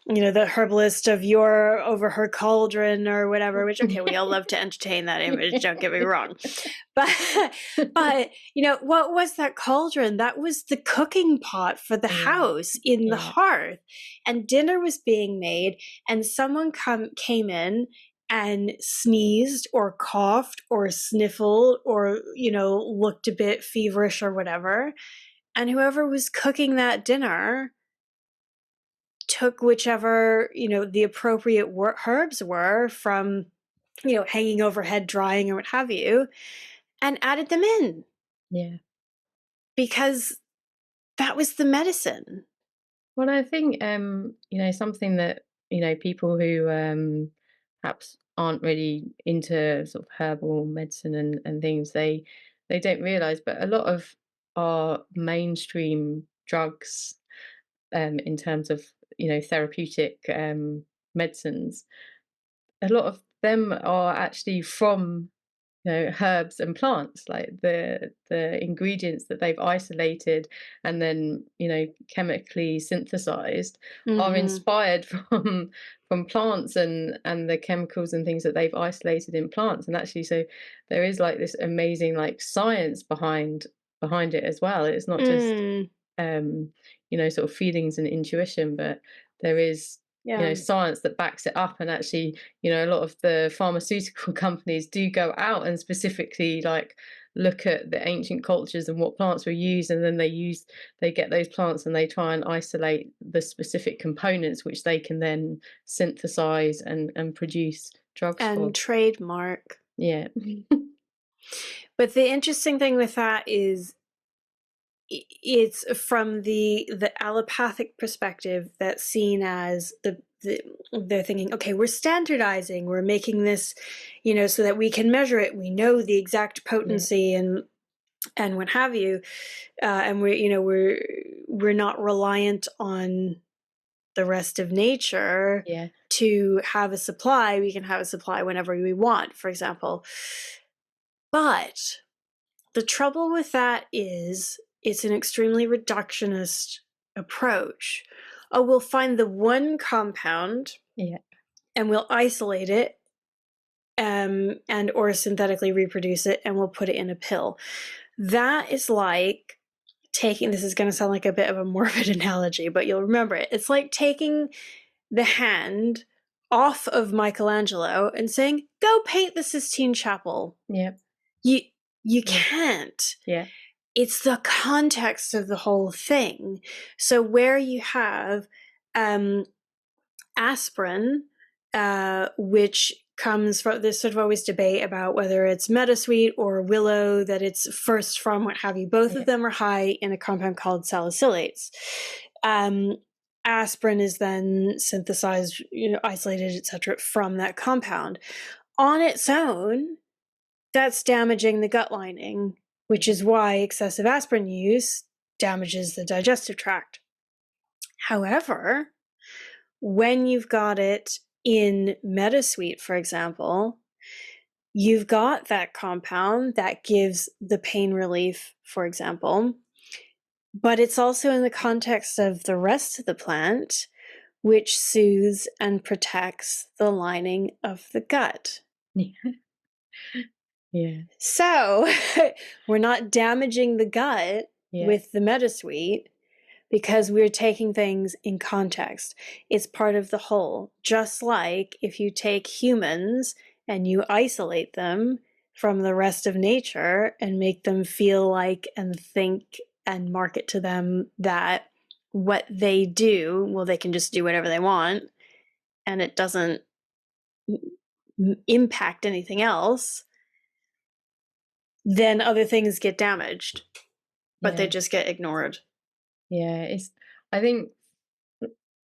the herbalist of yore over her cauldron or whatever, which, okay, we all love to entertain that image, don't get me wrong. But, what was that cauldron? That was the cooking pot for the house in the hearth. And dinner was being made, and someone came in and sneezed or coughed or sniffled or, looked a bit feverish or whatever. And whoever was cooking that dinner took whichever, the appropriate herbs were from, hanging overhead, drying, or what have you, and added them in. Yeah. Because that was the medicine. Well, I think, something that, people who perhaps aren't really into sort of herbal medicine and things, they don't realize, but a lot of our mainstream drugs, in terms of, therapeutic medicines, a lot of them are actually from herbs and plants, like the ingredients that they've isolated and then chemically synthesized are inspired from plants and the chemicals and things that they've isolated in plants. And actually, so there is like this amazing like science behind it as well. It's not just sort of feelings and intuition, but there is science that backs it up. And actually, a lot of the pharmaceutical companies do go out and specifically like look at the ancient cultures and what plants were used, and then they get those plants and they try and isolate the specific components which they can then synthesize and produce drugs and for. Trademark. Yeah. But the interesting thing with that is it's from the allopathic perspective that's seen as they're thinking, okay, we're standardizing, we're making this, so that we can measure it, we know the exact potency and what have you, and we're not reliant on the rest of nature to have a supply. We can have a supply whenever we want, for example. But the trouble with that is it's an extremely reductionist approach. Oh, we'll find the one compound and we'll isolate it and or synthetically reproduce it, and we'll put it in a pill. That is like taking, this is going to sound like a bit of a morbid analogy, but you'll remember it. It's like taking the hand off of Michelangelo and saying, go paint the Sistine Chapel. You can't. It's the context of the whole thing. So where you have aspirin, which comes from, there's sort of always debate about whether it's meadowsweet or willow that it's first from, what have you. Both of them are high in a compound called salicylates. Aspirin is then synthesized, isolated, etc., from that compound. On its own, that's damaging the gut lining, which is why excessive aspirin use damages the digestive tract. However, when you've got it in meadowsweet, for example, you've got that compound that gives the pain relief, for example, but it's also in the context of the rest of the plant, which soothes and protects the lining of the gut. So we're not damaging the gut with the meadowsweet because we're taking things in context. It's part of the whole. Just like if you take humans and you isolate them from the rest of nature and make them feel like and think and market to them that what they do, well, they can just do whatever they want and it doesn't impact anything else, then other things get damaged, but they just get ignored. I think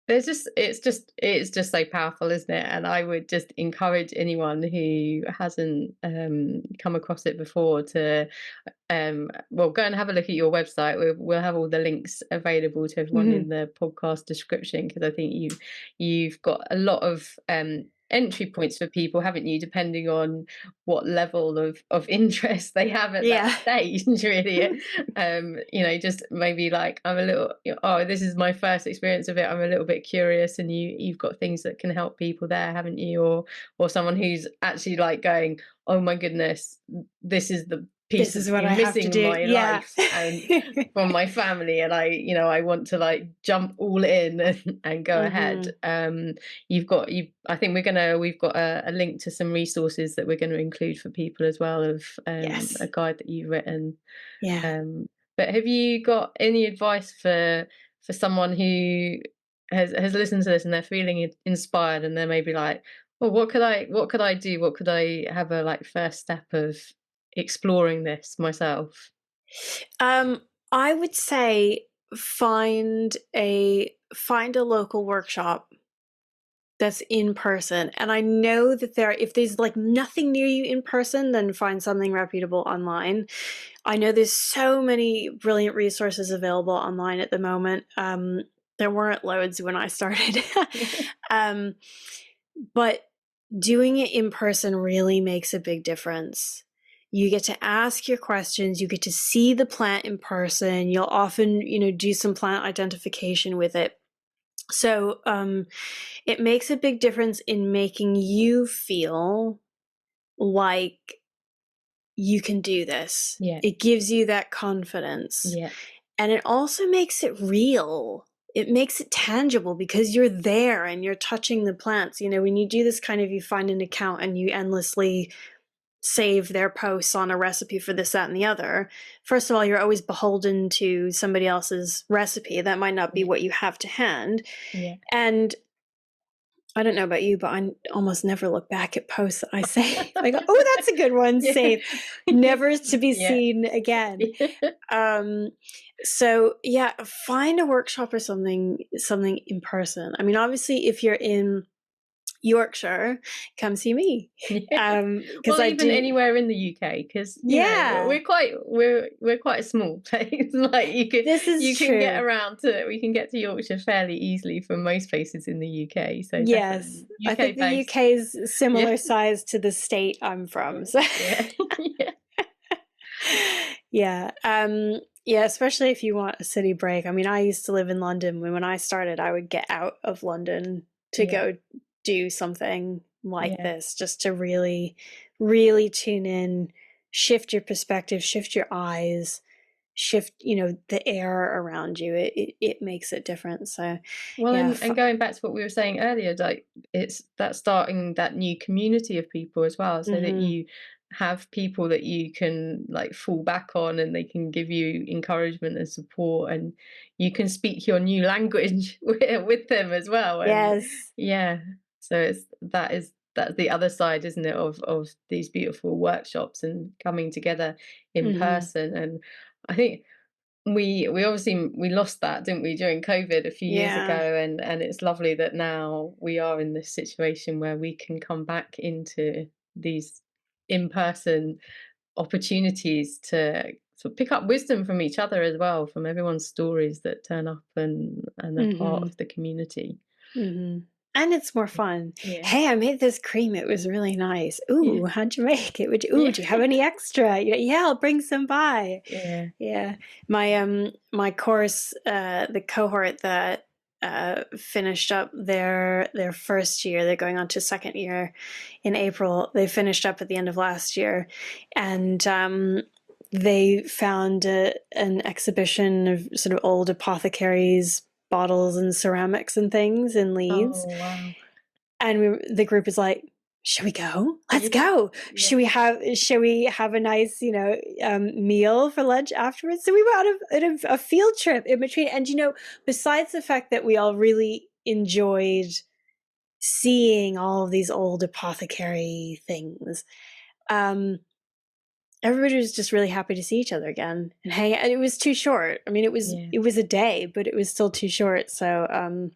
it's just so powerful, isn't it? And I would just encourage anyone who hasn't come across it before to go and have a look at your website. We'll have all the links available to everyone in the podcast description, because I think you've got a lot of entry points for people, haven't you, depending on what level of interest they have at that Yeah. stage, really. Just maybe like, I'm a little, oh, this is my first experience of it, I'm a little bit curious, and you've got things that can help people there, haven't you? Or someone who's actually like going, oh my goodness, this is the piece This that's is what been I have to missing in do. my Yeah. life and from my family, and I want to like jump all in and go ahead. I think we've got a link to some resources that we're going to include for people as well, of Yes. a guide that you've written. Yeah. But have you got any advice for someone who has listened to this and they're feeling inspired, and they're maybe like, well, what could I do? What could I have a like first step of exploring this myself? I would say find a local workshop that's in person. And I know that if there's like nothing near you in person, then find something reputable online. I know there's so many brilliant resources available online at the moment. There weren't loads when I started. um, but doing it in person really makes a big difference. You get to ask your questions, you get to see the plant in person. You'll often, do some plant identification with it. So it makes a big difference in making you feel like you can do this. Yeah. It gives you that confidence. Yeah. And it also makes it real. It makes it tangible because you're there and you're touching the plants. When you do this kind of, you find an account and you endlessly save their posts on a recipe for this, that, and the other. First of all, you're always beholden to somebody else's recipe. That might not be what you have to hand. Yeah. And I don't know about you, but I almost never look back at posts that I say. I go, oh, that's a good one, save. Never to be seen again. So yeah, find a workshop or something in person. I mean, obviously, if you're in Yorkshire, come see me. Well, even anywhere in the UK, because we're quite a small place. Like we can get to Yorkshire fairly easily from most places in the UK. So yes, I think the UK is similar size to the state I'm from. So yeah. Yeah, especially if you want a city break. I mean, I used to live in London. When I started, I would get out of London to go do something like this, just to really, really tune in, shift your perspective, shift your eyes, shift, the air around you. It makes it different. So, and going back to what we were saying earlier, like it's that starting that new community of people as well, so that you have people that you can like fall back on, and they can give you encouragement and support, and you can speak your new language with them as well. And so that's the other side, isn't it, of these beautiful workshops and coming together in person. And I think we obviously lost that, didn't we, during COVID a few years ago, and it's lovely that now we are in this situation where we can come back into these in-person opportunities to sort of pick up wisdom from each other as well, from everyone's stories that turn up and are part of the community. And it's more fun. Hey, I made this cream. It was really nice. Ooh, how'd you make it? Do you have any extra? Yeah, I'll bring some by. Yeah. My course, the cohort that finished up their first year, they're going on to second year in April. They finished up at the end of last year, and they found an exhibition of sort of old apothecaries, bottles and ceramics and things in Leeds. Oh, wow. And the group is like, should we go? Let's go. Should we have a nice, meal for lunch afterwards? So we went on a field trip in between. And, besides the fact that we all really enjoyed seeing all of these old apothecary things, everybody was just really happy to see each other again and hang out. And it was too short. I mean, it was a day, but it was still too short. So,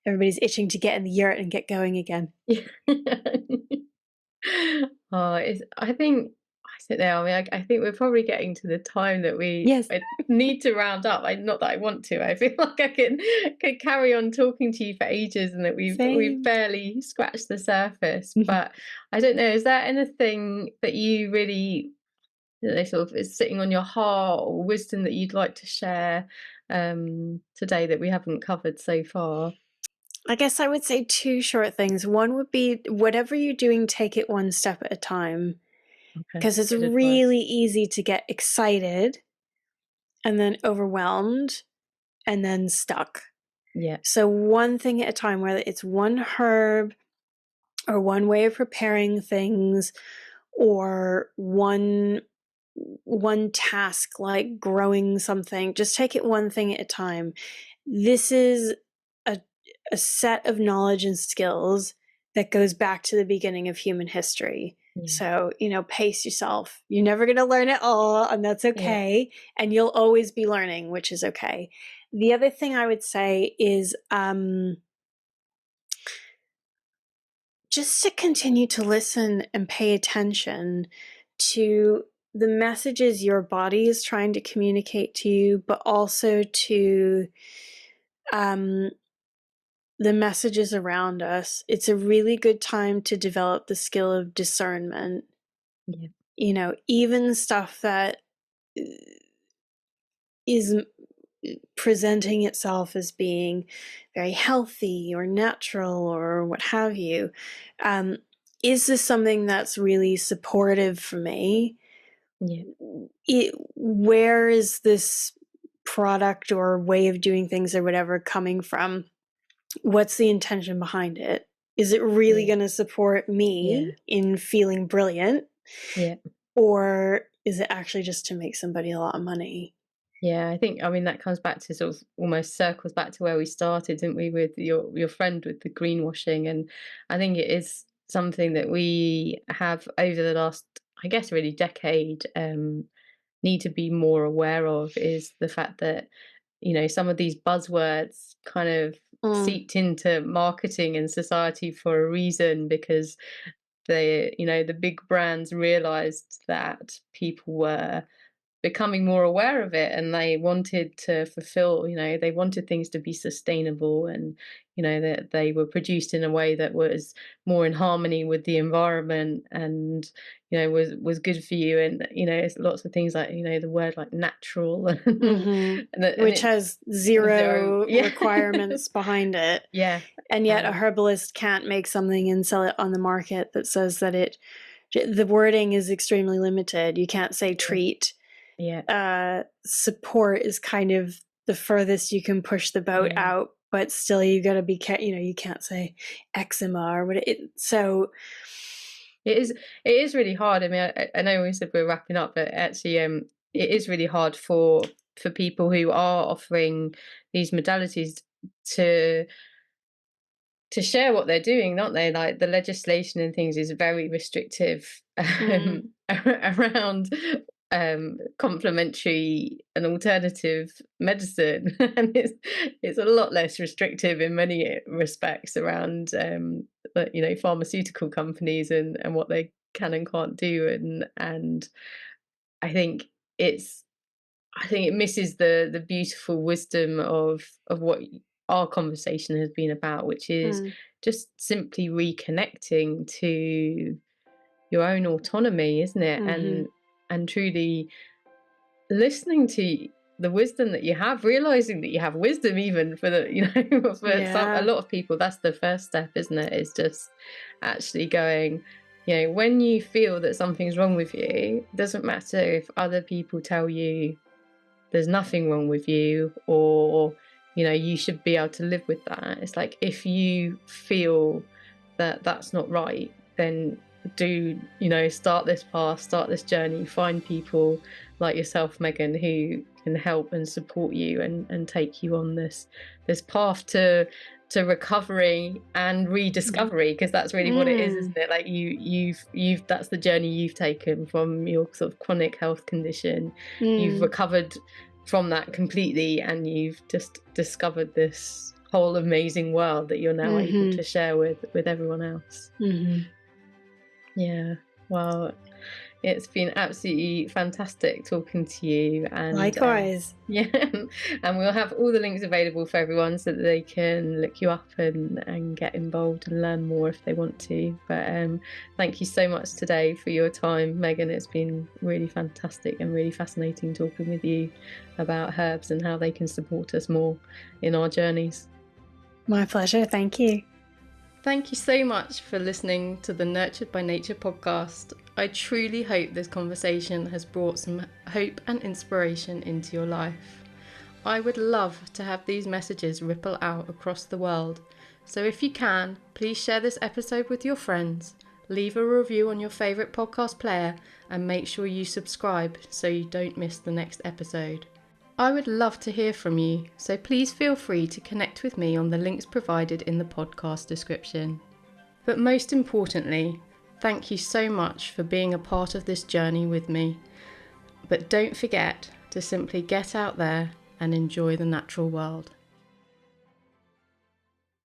everybody's itching to get in the yurt and get going again. I think don't know. I mean, I think we're probably getting to the time that Yes. I need to round up. Not that I want to. I feel like I could carry on talking to you for ages, and that we've Same. barely scratched the surface. But I don't know. Is there anything that you really, sort of is sitting on your heart, or wisdom that you'd like to share today that we haven't covered so far? I guess I would say two short things. One would be whatever you're doing, take it one step at a time, Okay, because it's good advice. really easy to get excited and then overwhelmed and then stuck. Yeah, So one thing at a time, whether it's one herb or one way of preparing things or one task like growing something, just take it one thing at a time. This is a set of knowledge and skills that goes back to the beginning of human history. yeah, So, pace yourself. You're never going to learn it all, and that's yeah, okay. And you'll always be learning, which is okay. The other thing I would say is just to continue to listen and pay attention to the messages your body is trying to communicate to you, but also to the messages around us. It's a really good time to develop the skill of discernment. yeah, Even stuff that is presenting itself as being very healthy or natural or what have you. Is this something that's really supportive for me? yeah, Where is this product or way of doing things or whatever coming from? What's the intention behind it? Is it really yeah, going to support yeah, me in feeling brilliant? yeah. Or is it actually just to make somebody a lot of money? Yeah, I mean, that comes back to sort of almost circles back to where we started, didn't we, with your friend with the greenwashing. And I think it is something that we have over the last, I guess, really decade, need to be more aware of, is the fact that, some of these buzzwords kind of Mm, seeped into marketing and society for a reason, because the big brands realized that people were becoming more aware of it, and they wanted to fulfill, they wanted things to be sustainable, and that they were produced in a way that was more in harmony with the environment, and was good for you. And it's lots of things like, the word like natural mm-hmm. and Which it's has zero. zero Yeah. requirements behind it. Yeah. And yet a um herbalist can't make something and sell it on the market that says that the wording is extremely limited. You can't say yeah, treat. yeah, Support is kind of the furthest you can push the boat yeah. out, but still you got to be you can't say eczema or what so It is really hard. I mean, I know we said we're wrapping up, but actually, it is really hard for people who are offering these modalities to share what they're doing, aren't they? Like, the legislation and things is very restrictive mm, around complementary and alternative medicine, and it's a lot less restrictive in many respects around pharmaceutical companies and what they can and can't do, and I think it's I think it misses the beautiful wisdom of what our conversation has been about, which is mm, just simply reconnecting to your own autonomy, isn't it? mm-hmm, And truly listening to the wisdom that you have, realizing that you have wisdom, even for the for a yeah, lot of people, that's the first step, isn't it? Is just actually going, when you feel that something's wrong with you, it doesn't matter if other people tell you there's nothing wrong with you, or you should be able to live with that. It's like, if you feel that that's not right, then do start this path, start this journey, find people like yourself, Meghan, who can help and support you, and take you on this path to recovery and rediscovery, because that's really what it is, mm, isn't it? Like, you've that's the journey you've taken from your sort of chronic health condition. You've mm, recovered from that completely, and you've just discovered this whole amazing world that you're now able mm-hmm, to share with everyone else. mm-hmm. Yeah. Well, It's been absolutely fantastic talking to you. And Likewise. yeah, and we'll have all the links available for everyone so that they can look you up and get involved and learn more if they want to. But thank you so much today for your time, Meghan. It's been really fantastic and really fascinating talking with you about herbs and how they can support us more in our journeys. My pleasure. Thank you. Thank you so much for listening to the Nurtured by Nature podcast. I truly hope this conversation has brought some hope and inspiration into your life. I would love to have these messages ripple out across the world. So if you can, please share this episode with your friends, leave a review on your favourite podcast player, and make sure you subscribe so you don't miss the next episode. I would love to hear from you, so please feel free to connect with me on the links provided in the podcast description. But most importantly, thank you so much for being a part of this journey with me. But don't forget to simply get out there and enjoy the natural world.